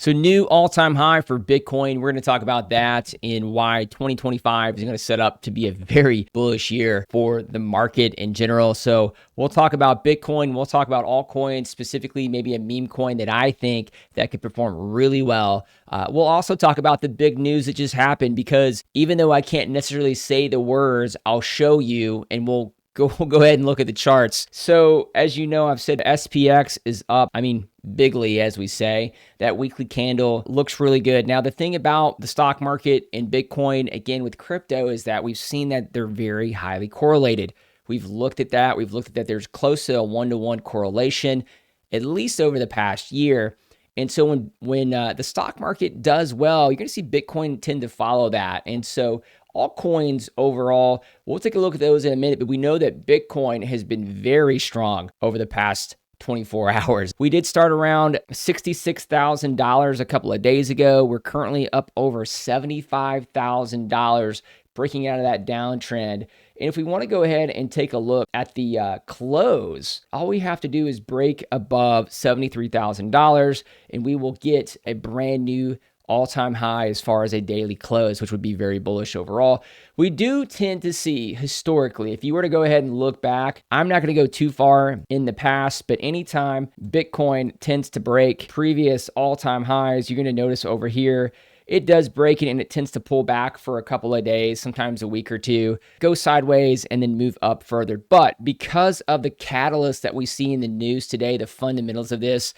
So new all-time high for Bitcoin. We're going to talk about that and why 2025 is going to set up to be a very bullish year for the market in general. So we'll talk about Bitcoin. We'll talk about altcoins, specifically maybe a meme coin that I think that could perform really well. We'll also talk about the big news that just happened, because even though I can't necessarily say the words, I'll show you and we'll go ahead and look at the charts. So as you know, I've said SPX is up. Bigly, as we say. That weekly candle looks really good. Now, the thing about the stock market and Bitcoin, again, with crypto, is that we've seen that they're very highly correlated. We've looked at that. There's close to a 1-to-1 correlation, at least over the past year. And so when the stock market does well, you're going to see Bitcoin tend to follow that. And so altcoins overall, we'll take a look at those in a minute, but we know that Bitcoin has been very strong over the past 24 hours. We did start around $66,000 a couple of days ago. We're currently up over $75,000, breaking out of that downtrend. And if we want to go ahead and take a look at the close, all we have to do is break above $73,000 and we will get a brand new all-time high as far as a daily close, which would be very bullish overall. We do tend to see historically, if you were to go ahead and look back, I'm not going to go too far in the past, but anytime Bitcoin tends to break previous all-time highs, you're going to notice over here, it does break it and it tends to pull back for a couple of days, sometimes a week or two, go sideways and then move up further. But because of the catalyst that we see in the news today, the fundamentals of this,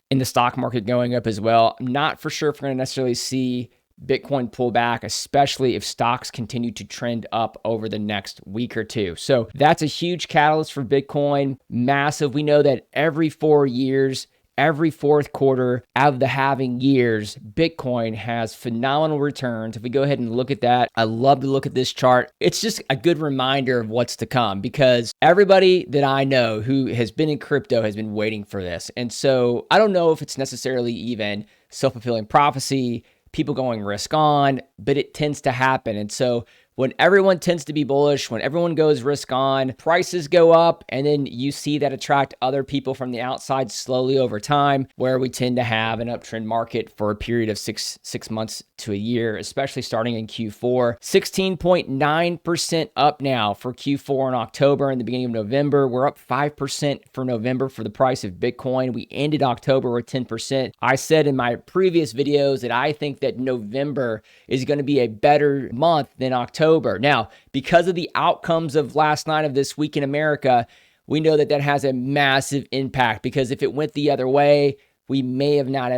in the stock market going up as well, I'm not for sure if we're going to necessarily see Bitcoin pull back, especially if stocks continue to trend up over the next week or two. So that's a huge catalyst for Bitcoin, massive. We know that every 4 years, every fourth quarter out of the halving years, Bitcoin has phenomenal returns. If we go ahead and look at that, I love to look at this chart. It's just a good reminder of what's to come, because everybody that I know who has been in crypto has been waiting for this. And so I don't know if it's necessarily even self-fulfilling prophecy, people going risk on, but it tends to happen. And so when everyone tends to be bullish, when everyone goes risk on, prices go up, and then you see that attract other people from the outside slowly over time, where we tend to have an uptrend market for a period of six months to a year, especially starting in Q4. 16.9% up now for Q4 in October and the beginning of November. We're up 5% for November for the price of Bitcoin. We ended October with 10%. I said in my previous videos that I think that November is going to be a better month than October. Now, because of the outcomes of last night of this week in America, we know that has a massive impact, because if it went the other way, we may have not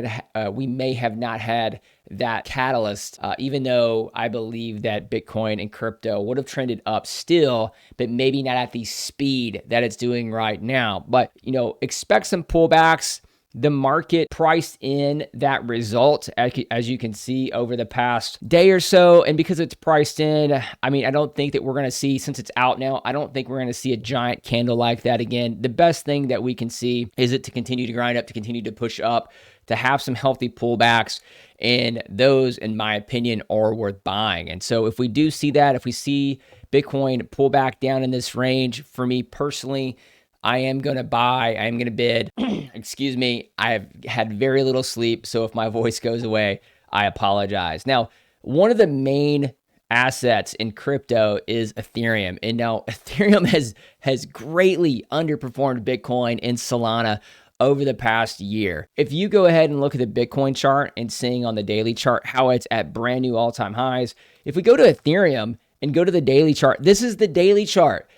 had that catalyst, even though I believe that Bitcoin and crypto would have trended up still, but maybe not at the speed that it's doing right now. But, expect some pullbacks. The market priced in that result, as you can see over the past day or so. And because it's priced in, I don't think that we're going to see, since it's out now, I don't think we're going to see a giant candle like that again. The best thing that we can see is it to continue to grind up, to continue to push up, to have some healthy pullbacks. And those, in my opinion, are worth buying. And so if we do see that, if we see Bitcoin pull back down in this range, for me personally, I am going to buy, I am going to bid. Excuse me. I have had very little sleep, so if my voice goes away, I apologize. Now, one of the main assets in crypto is Ethereum. And now Ethereum has greatly underperformed Bitcoin and Solana over the past year. If you go ahead and look at the Bitcoin chart and seeing on the daily chart how it's at brand new all-time highs, if we go to Ethereum and go to the daily chart, this is the daily chart.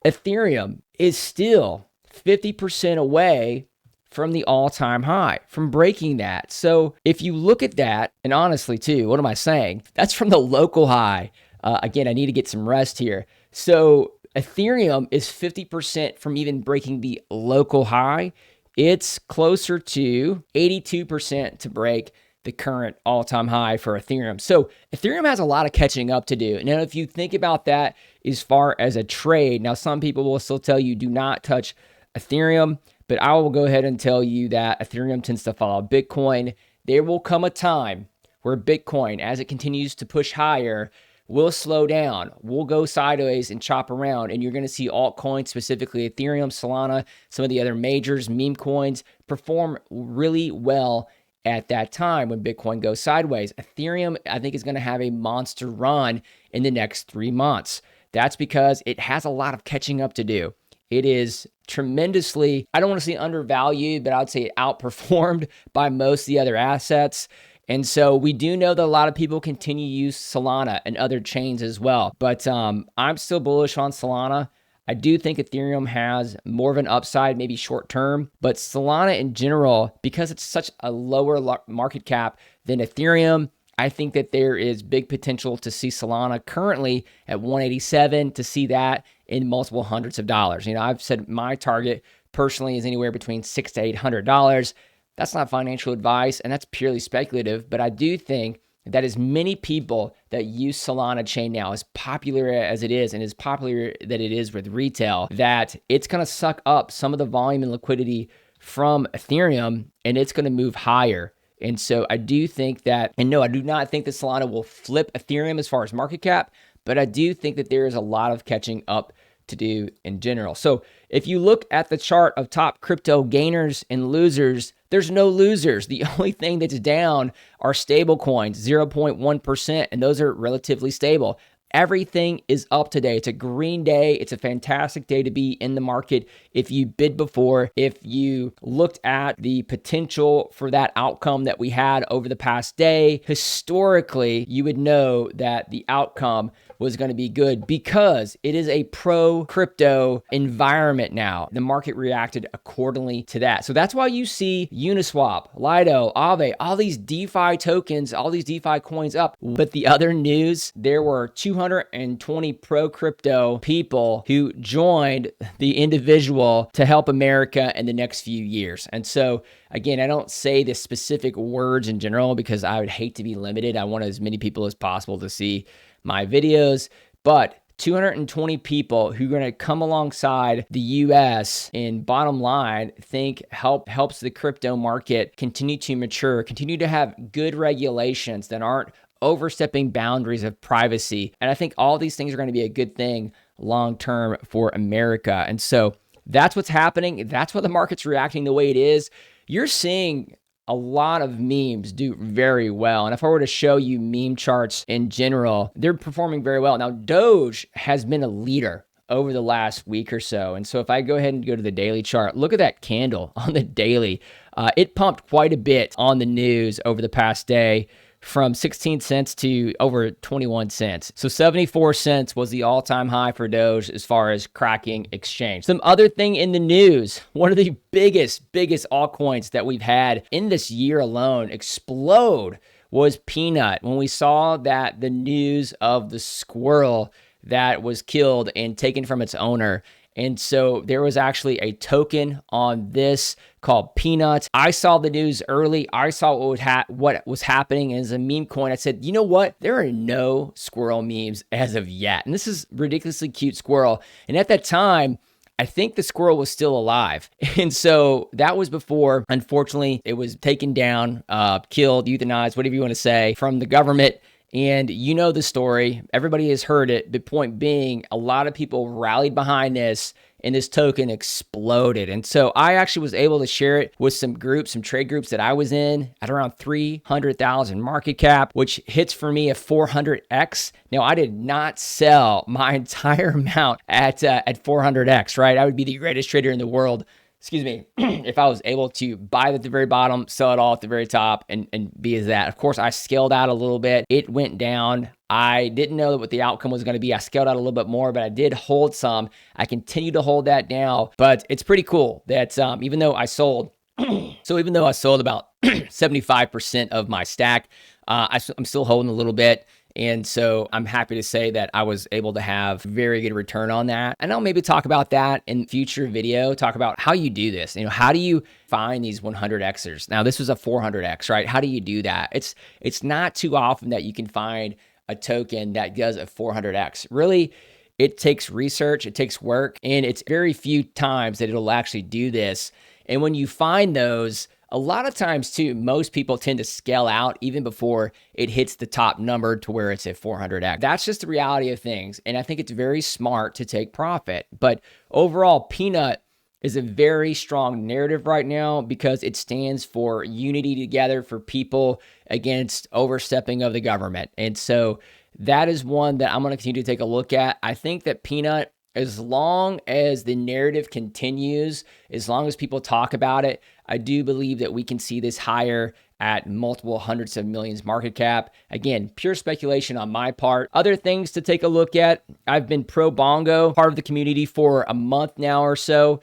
Ethereum is still 50% away from the all-time high, from breaking that. So if you look at that, and honestly too, what am I saying? That's from the local high. Again, I need to get some rest here. So Ethereum is 50% from even breaking the local high. It's closer to 82% to break the current all-time high for Ethereum. So Ethereum has a lot of catching up to do. Now, if you think about that as far as a trade, now some people will still tell you do not touch Ethereum, but I will go ahead and tell you that Ethereum tends to follow Bitcoin. There will come a time where Bitcoin, as it continues to push higher, will slow down, will go sideways and chop around, and you're going to see altcoins, specifically Ethereum, Solana, some of the other majors, meme coins, perform really well at that time when Bitcoin goes sideways. Ethereum, I think, is going to have a monster run in the next 3 months. That's because it has a lot of catching up to do. It is tremendously, I don't want to say undervalued, but I would say outperformed by most of the other assets. And so we do know that a lot of people continue to use Solana and other chains as well. But I'm still bullish on Solana. I do think Ethereum has more of an upside, maybe short term, but Solana in general, because it's such a lower market cap than Ethereum, I think that there is big potential to see Solana currently at 187, to see that in multiple hundreds of dollars. I've said my target personally is anywhere between $600 to $800. That's not financial advice, and that's purely speculative, but I do think that as many people that use Solana chain now, as popular as it is and as popular that it is with retail, that it's going to suck up some of the volume and liquidity from Ethereum, and it's going to move higher. And so I do think that, and no, I do not think that Solana will flip Ethereum as far as market cap, but I do think that there is a lot of catching up to do in general. So if you look at the chart of top crypto gainers and losers, there's no losers. The only thing that's down are stable coins, 0.1%, and those are relatively stable. Everything is up today. It's a green day. It's a fantastic day to be in the market. If you bid before, if you looked at the potential for that outcome that we had over the past day, historically, you would know that the outcome was going to be good because it is a pro crypto environment now. The market reacted accordingly to that. So that's why you see Uniswap, Lido, Aave, all these DeFi tokens, all these DeFi coins up. But the other news, there were 220 pro crypto people who joined the individual to help America in the next few years. And so again, I don't say the specific words in general because I would hate to be limited. I want as many people as possible to see my videos, but 220 people who are going to come alongside the US and bottom line helps the crypto market continue to mature, continue to have good regulations that aren't overstepping boundaries of privacy. And I think all these things are going to be a good thing long term for America. And so that's what's happening. That's why the market's reacting the way it is. You're seeing a lot of memes do very well. And if I were to show you meme charts in general, they're performing very well. Now, Doge has been a leader over the last week or so. And so if I go ahead and go to the daily chart, look at that candle on the daily. It pumped quite a bit on the news over the past day, from 16 cents to over 21 cents. So 74 cents was the all-time high for Doge as far as cracking exchange. Some other thing in the news, one of the biggest altcoins that we've had in this year alone explode was Peanut. When we saw that the news of the squirrel that was killed and taken from its owner. And so there was actually a token on this called Peanuts. I saw the news early. I saw what was happening as a meme coin. I said, you know what? There are no squirrel memes as of yet. And this is ridiculously cute squirrel. And at that time, I think the squirrel was still alive. And so that was before, unfortunately, it was taken down, killed, euthanized, whatever you want to say, from the government. And you know the story. Everybody has heard it. The point being, a lot of people rallied behind this, and this token exploded. And so I actually was able to share it with some trade groups that I was in at around 300,000 market cap, which hits for me a 400x. Now, I did not sell my entire amount at 400x, right? I would be the greatest trader in the world, if I was able to buy it at the very bottom, sell it all at the very top, and be as that. Of course, I scaled out a little bit. It went down. I didn't know what the outcome was going to be. I scaled out a little bit more, but I did hold some. I continue to hold that now, but it's pretty cool that even though I sold about 75% of my stack, I'm still holding a little bit. And so I'm happy to say that I was able to have very good return on that. And I'll maybe talk about that in future video, talk about how you do this. How do you find these 100xers? Now, this was a 400x, right? How do you do that? It's not too often that you can find a token that does a 400x. Really, it takes research, it takes work, and it's very few times that it'll actually do this. And when you find those, a lot of times too, most people tend to scale out even before it hits the top number to where it's at 400x. That's just the reality of things. And I think it's very smart to take profit. But overall, Peanut is a very strong narrative right now because it stands for unity together for people against overstepping of the government. And so that is one that I'm going to continue to take a look at. I think that Peanut, as long as the narrative continues, as long as people talk about it, I do believe that we can see this higher at multiple hundreds of millions market cap. Again, pure speculation on my part. Other things to take a look at. I've been pro Bongo, part of the community for a month now or so.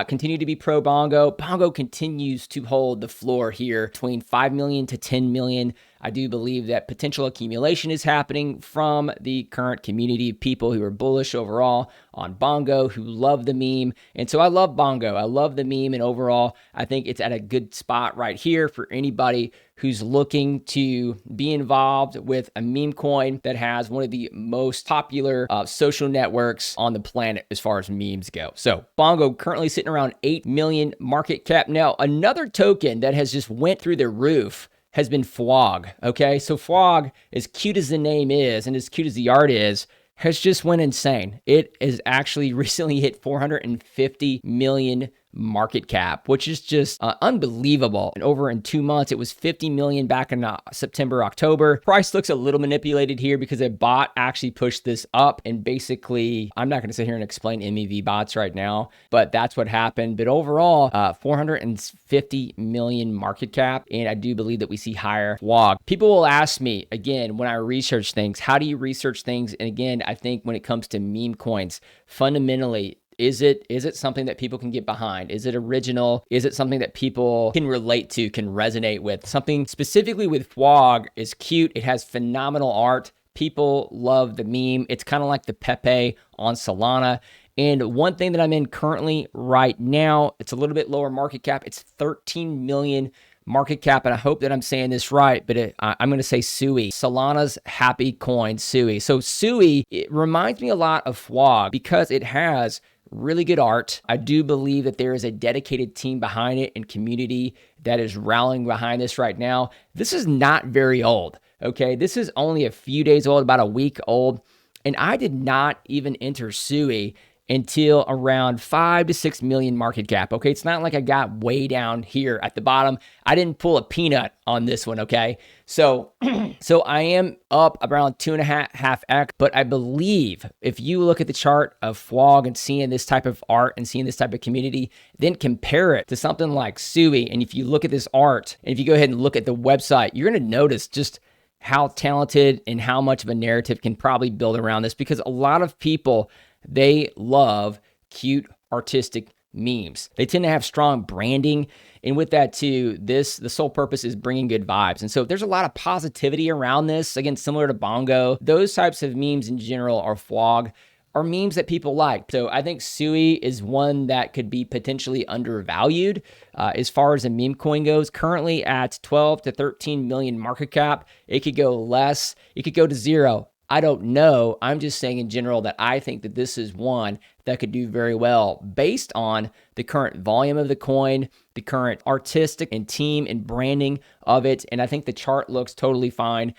Continue to be pro Bongo. Bongo continues to hold the floor here between 5 million to 10 million. I do believe that potential accumulation is happening from the current community of people who are bullish overall on Bongo, who love the meme. And so I love Bongo. I love the meme. And overall, I think it's at a good spot right here for anybody who's looking to be involved with a meme coin that has one of the most popular social networks on the planet as far as memes go. So Bongo currently sitting around 8 million market cap. Now, another token that has just went through the roof has been FWOG, okay? So FWOG, as cute as the name is and as cute as the art is, has just went insane. It has actually recently hit 450 million market cap, which is just unbelievable. And over in 2 months, it was 50 million back in September, October. Price looks a little manipulated here because a bot actually pushed this up. And basically, I'm not going to sit here and explain MEV bots right now, but that's what happened. But overall, 450 million market cap. And I do believe that we see higher FWOG. People will ask me, again, when I research things, how do you research things? And again, I think when it comes to meme coins, fundamentally, is it something that people can get behind? Is it original? Is it something that people can relate to, can resonate with? Something specifically with FWOG is cute. It has phenomenal art. People love the meme. It's kind of like the Pepe on Solana. And one thing that I'm in currently right now, it's a little bit lower market cap. It's 13 million market cap, and I hope that I'm saying this right, but I'm going to say SUI, Solana's happy coin, SUI. So SUI, it reminds me a lot of FWOG because it has really good art. I do believe that there is a dedicated team behind it and community that is rallying behind this right now. This is not very old, okay? This is only a few days old, about a week old, and I did not even enter SUI until around 5 to 6 million market cap. Okay, it's not like I got way down here at the bottom. I didn't pull a peanut on this one, okay? So I am up around 2.5x, but I believe if you look at the chart of FWOG and seeing this type of art and seeing this type of community, then compare it to something like SUI. And if you look at this art, and if you go ahead and look at the website, you're gonna notice just how talented and how much of a narrative can probably build around this, because a lot of people, they love cute, artistic memes. They tend to have strong branding. And with that too, the sole purpose is bringing good vibes. And so there's a lot of positivity around this. Again, similar to Bongo, those types of memes in general are FWOG, are memes that people like. So I think SUI is one that could be potentially undervalued as far as a meme coin goes. Currently at 12 to 13 million market cap. It could go less. It could go to zero. I don't know. I'm just saying in general that I think that this is one that could do very well based on the current volume of the coin, the current artistic and team and branding of it. And I think the chart looks totally fine.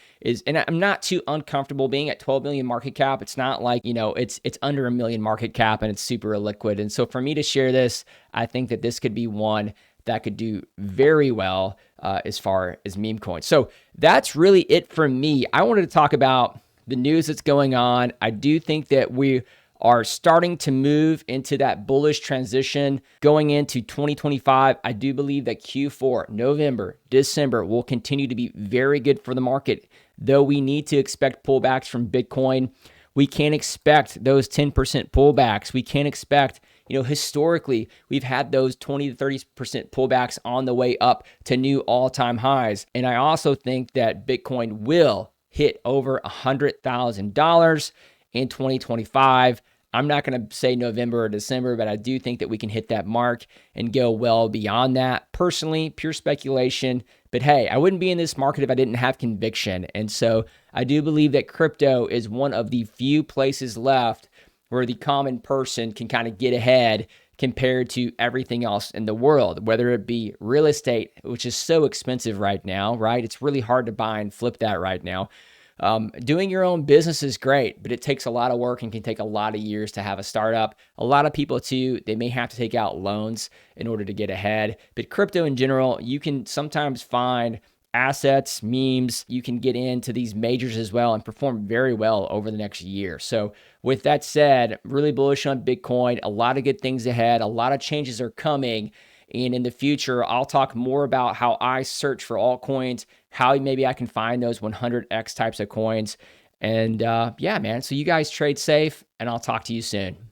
And I'm not too uncomfortable being at 12 million market cap. It's not like, it's under a million market cap and it's super illiquid. And so for me to share this, I think that this could be one that could do very well as far as meme coins. So that's really it for me. I wanted to talk about the news that's going on. I do think that we are starting to move into that bullish transition going into 2025. I do believe that Q4, November, December will continue to be very good for the market. Though we need to expect pullbacks from Bitcoin, we can't expect those 10% pullbacks. We can't expect, historically, we've had those 20 to 30% pullbacks on the way up to new all-time highs. And I also think that Bitcoin will hit over $100,000 in 2025. I'm not going to say November or December, but I do think that we can hit that mark and go well beyond that. Personally, pure speculation, but hey, I wouldn't be in this market if I didn't have conviction. And so I do believe that crypto is one of the few places left where the common person can kind of get ahead compared to everything else in the world, whether it be real estate, which is so expensive right now, right? It's really hard to buy and flip that right now. Doing your own business is great, but it takes a lot of work and can take a lot of years to have a startup. A lot of people too, they may have to take out loans in order to get ahead. But crypto in general, you can sometimes find assets, memes, you can get into these majors as well and perform very well over the next year. So with that said, really bullish on Bitcoin, a lot of good things ahead, a lot of changes are coming. And in the future, I'll talk more about how I search for altcoins, how maybe I can find those 100x types of coins. And yeah, man, so you guys trade safe and I'll talk to you soon.